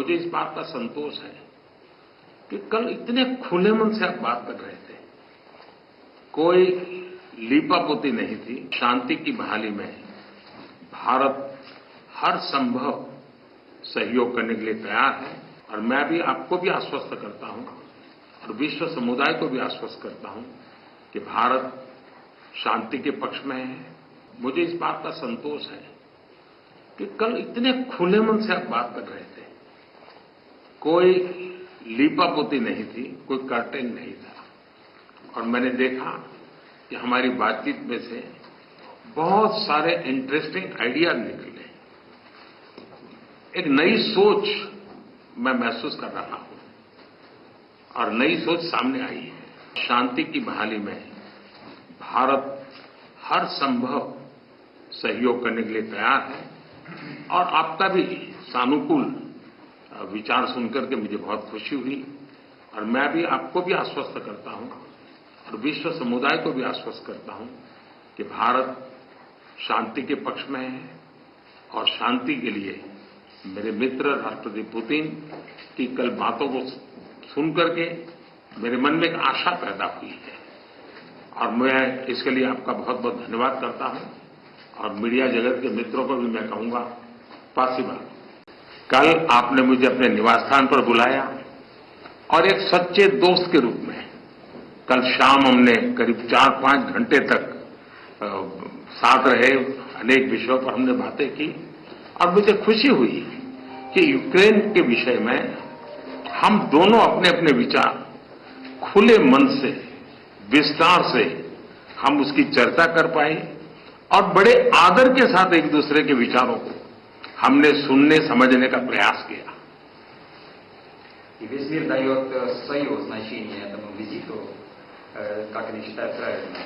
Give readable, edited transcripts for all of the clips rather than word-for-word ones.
मुझे इस बात का संतोष है कि कल इतने खुले मन से आप बात कर रहे थे। कोई लीपापोती नहीं थी। शांति की बहाली में भारत हर संभव सहयोग करने के लिए तैयार है और मैं भी आपको भी आश्वस्त करता हूं और विश्व समुदाय को भी आश्वस्त करता हूं कि भारत शांति के पक्ष में है। मुझे इस बात का संतोष है कि कल इतने खुले मन से आप बात कर रहे थे। कोई लीपापोती नहीं थी, कोई कर्टेन नहीं था और मैंने देखा कि हमारी बातचीत में से बहुत सारे इंटरेस्टिंग आइडियाज निकले। एक नई सोच मैं महसूस कर रहा हूं और नई सोच सामने आई है। शांति की बहाली में भारत हर संभव सहयोग करने के लिए तैयार है और आपका भी सानुकूल विचार सुनकर के मुझे बहुत खुशी हुई और मैं भी आपको भी आश्वस्त करता हूं और विश्व समुदाय को भी आश्वस्त करता हूं कि भारत शांति के पक्ष में है और शांति के लिए मेरे मित्र राष्ट्रपति पुतिन की कल बातों को सुनकर के मेरे मन में एक आशा पैदा हुई है और मैं इसके लिए आपका बहुत बहुत धन्यवाद करता हूं और मीडिया जगत के मित्रों को भी मैं कहूंगा पासिबा। कल आपने मुझे अपने निवास स्थान पर बुलाया और एक सच्चे दोस्त के रूप में कल शाम हमने करीब 4-5 घंटे तक साथ रहे। अनेक विषयों पर हमने बातें की और मुझे खुशी हुई कि यूक्रेन के विषय में हम दोनों अपने अपने विचार खुले मन से विस्तार से हम उसकी चर्चा कर पाए और बड़े आदर के साथ एक दूसरे के विचारों को हमने सुनने समझने का प्रयास किया। И весь мир дает свое значение этому визиту, как они считают правильно.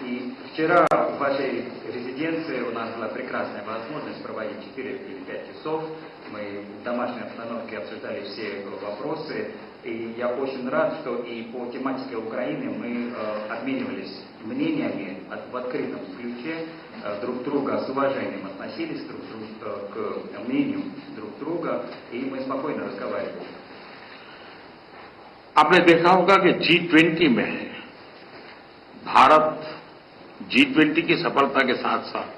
И вчера в вашей резиденции у нас была прекрасная возможность проводить 4 или 5 часов. Мы в домашней обстановке обсуждали все вопросы. И я очень рад, что и по тематике Украины мы обменивались мнениями в открытом ключе, друг друга с уважением относились к мнению друг друга, и мы спокойно разговаривали. आपने देखा होगा कि G20 में भारत G20 की सफलता के साथ साथ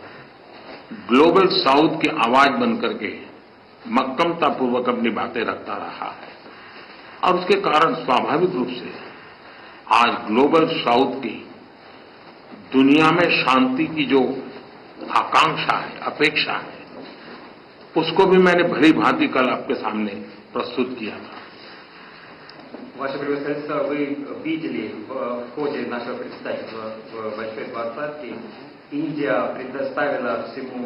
ग्लोबल साउथ की आवाज बनकर के मक्कमतापूर्वक अपनी बातें रखता रहा है और उसके कारण स्वाभाविक रूप से आज ग्लोबल साउथ की दुनिया में शांति की जो आकांक्षा है, अपेक्षा है, उसको भी मैंने भली भांति कल आपके सामने प्रस्तुत किया था। Ваше превосходительство, вы видели в ходе нашего председательства в Большой Двадцатке, Индия предоставила всему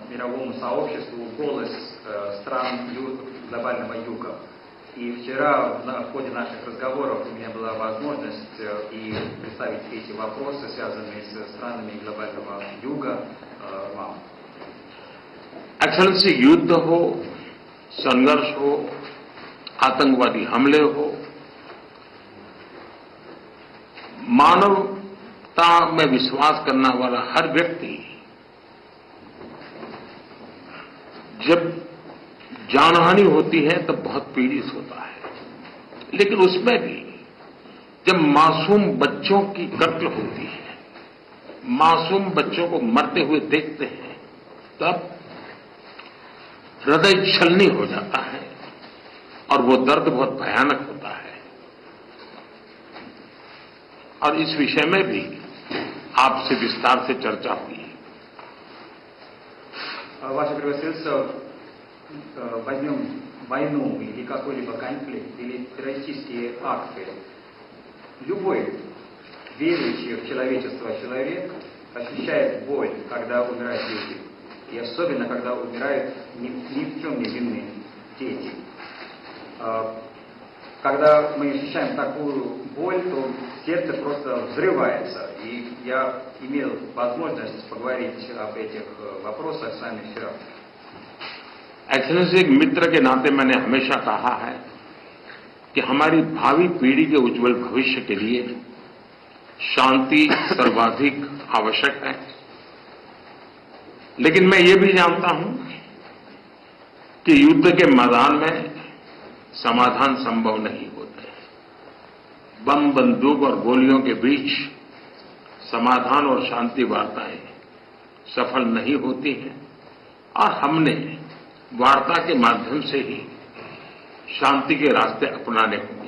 мировому сообществу голос стран глобального юга. И вчера в ходе наших разговоров у меня была возможность и представить эти вопросы, связанные с странами глобального юга, вам. एक्सेलेंसी, युद्ध हो, संघर्ष हो, आतंकवादी हमले हो, मानवता में विश्वास करने वाला हर व्यक्ति जब जानहानि होती है तब बहुत पीड़ित होता है, लेकिन उसमें भी जब मासूम बच्चों की कत्ल होती है, मासूम बच्चों को मरते हुए देखते हैं, तब हृदय छलनी हो जाता है और वो दर्द बहुत भयानक होता है। और इस विषय में भी आपसे विस्तार से चर्चा हुई है। Ваше превосходительство, возьмем войну или какой-либо конфликт, или террористические акты. Любой верующий в человечество человек ощущает боль, когда умирают люди. И особенно, когда умирают ни в чем не винные дети. Когда мы ощущаем такую боль, то сердце просто взрывается. И я имел возможность поговорить об этих вопросах с вами вчера. एक्सेलेंसी, एक मित्र के नाते मैंने हमेशा कहा है कि हमारी भावी पीढ़ी के उज्जवल भविष्य के लिए शांति सर्वाधिक आवश्यक है। लेकिन मैं ये भी जानता हूं कि युद्ध के मैदान में समाधान संभव नहीं होते हैं। बम, बंदूक और गोलियों के बीच समाधान और शांति वार्ताएं सफल नहीं होती हैं और हमने वार्ता के माध्यम से ही शांति के रास्ते अपनाने होंगे।